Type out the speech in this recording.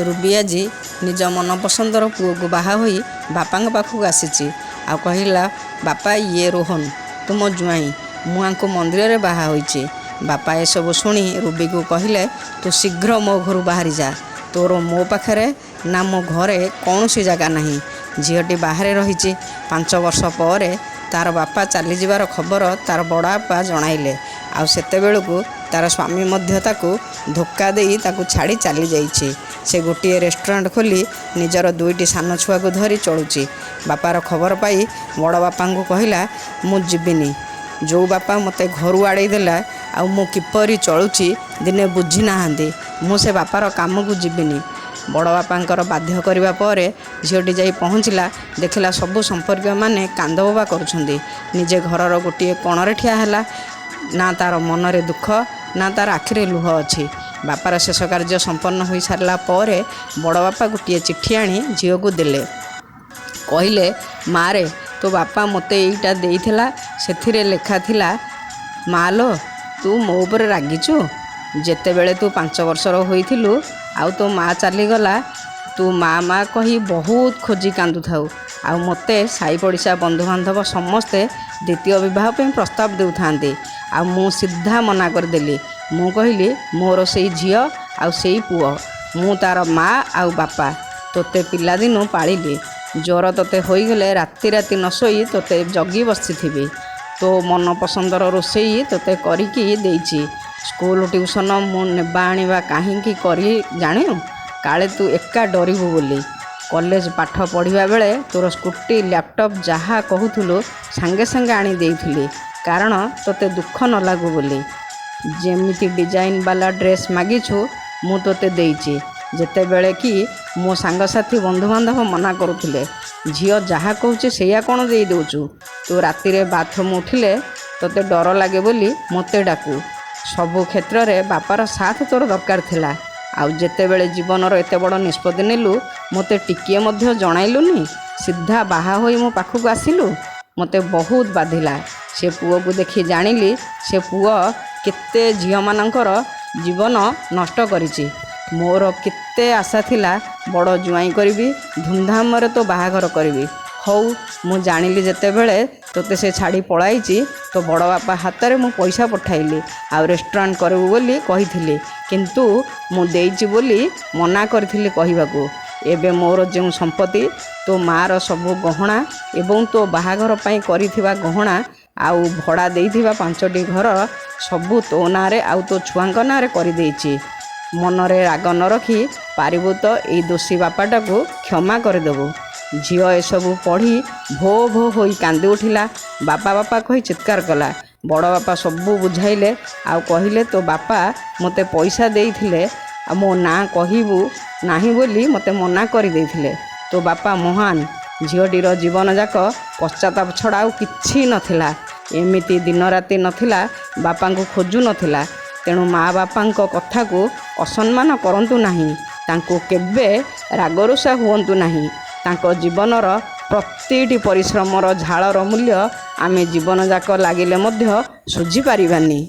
Ruby आज निज मनपसंदर पुओ को बाहा होई बापा पाखक आसी कहला बापा ये रोहन तुम जुआई मुझे मंदिर में बाहा होइचे। बापा ए सब शुणी रुबी को कहले तू शीघ्र मो घर बाहरी जा तोर मो पाखे ना मो घरे कौन सी जगह नहीं। झीटी बाहर रही 5 वर्ष पर तार बापा चली जावार खबर तार बड़ापा जणाइले आउ सेते बेलू तार स्वामी मध्य ताकू धोखा देई ताकू छाड़ी चली जाइए। से गोटे रेस्टोरेंट खोली निजर 2टी सान छुआ को धरी चलुची। बापार खबर पाई बड़ बापा को कहला मु जीविनी जो बापा मते घर आड़े देला आउ मु किपरि चलुची दिने बुझी नाहांती मु से बापार काम को जीविनी। बड़ बापांकर बाध्य करबा परे झीटी जाई पहुँचला देखला सबु संपर्क माने कांद बोबा करुछंदी। निजे घरर गोटे कोणरे ठिया हैला ना तार मनरे दुख ना तार आखिरे लुह अच्छी। बापार शेष कार्य संपन्न हो सारा पर बड़ बापा गोटे चिट्ठी आनी झील को देले कहले मारे तो बापा मते यहीटा देइथिला सेथिरे लेखा थिला मालो तू मो उपर रागिचु जेते बेले तू 5 वर्षर होइथिलु आउ तो माँ चलीगला तू माँ माँ कही बहुत खोजी कांदु थाउ आउ मते साई पड़िशा बंधुबांधव समस्ते द्वितीय विवाह पे प्रस्ताव देउ थांती आ मु सीधा मना करदेली। मु कहली मोर से झील आउ से पुओ मु तार माँ आउ बापा तोते पिलादिनु पालिली ज्वर तोते होईगले राति राति न सोई तोते जगी बसी तो मन पसंदर रोसई तोते करिकी देइची। स्कूल ट्यूशन मु नेबा आनिबा काहींकी करी जाणु काले तू एका डरिबु बोली। कॉलेज पाठ पढ़िबा बेले तोर स्कूटी लैपटॉप जहाँ कहूथुलु सांगे सांगे आनी देइथिली कारण तोते दुख न लागू बोली। जेमिति डिजाइन वाला ड्रेस मागिछु मु तोते देइची जेते बेले कि मो सांगसाथी बंधुबांधव मना करुथिले झील जहाँ कहूचे सेया कौन दे दउचु तू राति रे बाथरूम उठिले तोते डर लागे बोली मते डाकू। सबु क्षेत्र में बापार साथ तोर दरकार थिला आउ जेते बेले जीवनर एते बड़ निष्पत्ति नेलु मते टिकिए मध्य जणाइलुनी सीधा बाहा होई मो पाखक आसिलु मते बहुत बाधिला। से पुओ को देखी जानिली से पुओ केते झियो मानकर जीवन नष्ट करिछि। मोर केते आशा थिला बड़ जुआई करिवि धूमधाम रे तो बाहाघर करिवि हौ मु जानिली जेते बेले तोते से छाड़ी पळाइछि तो बड़ बापा हाथ में मु पैसा पठाइली आ रेस्टोरेंट करबु बोली कहिथिली किंतु मु देइछि बोली मना करथिली कहिबाकू। एबे मोर जो संपत्ति तो मार सबु गहना एवं तो बाहाघर पई करिथिबा गहना आउ भड़ा देइथिबा 5टी घर सबु तो नारे आउ तो छुआंक नारे करि देइछि। मनरे राग न रखी पारिबु तो एई दोषी बापाटा को क्षमा करदेबु। झील एसबू पढ़ी भो भो होई कांदी उठिला बापा बापा कही चित्कार कला। बड़ बापा सबू बुझाइले आउ कहले तो बापा मते पैसा देइथिले आ मो ना कहबू नाही बोली मते मना करि देइथिले तो बापा महान। झीलटीर जीवन जाक पश्चाताप छड़ा आउ किछि नथिला एमिति दिन राति नथिला बापा को खोजु नथिला। तेणु माँ बापा कथा को असम्मान करंतु नाही तांको केबे रागरुषा हुअंतु नाही। तांको जीवनर प्रतिटी परिश्रमर झालर मूल्य आमे जीवन जाक लागिले मध्य सुझी पारिबानी।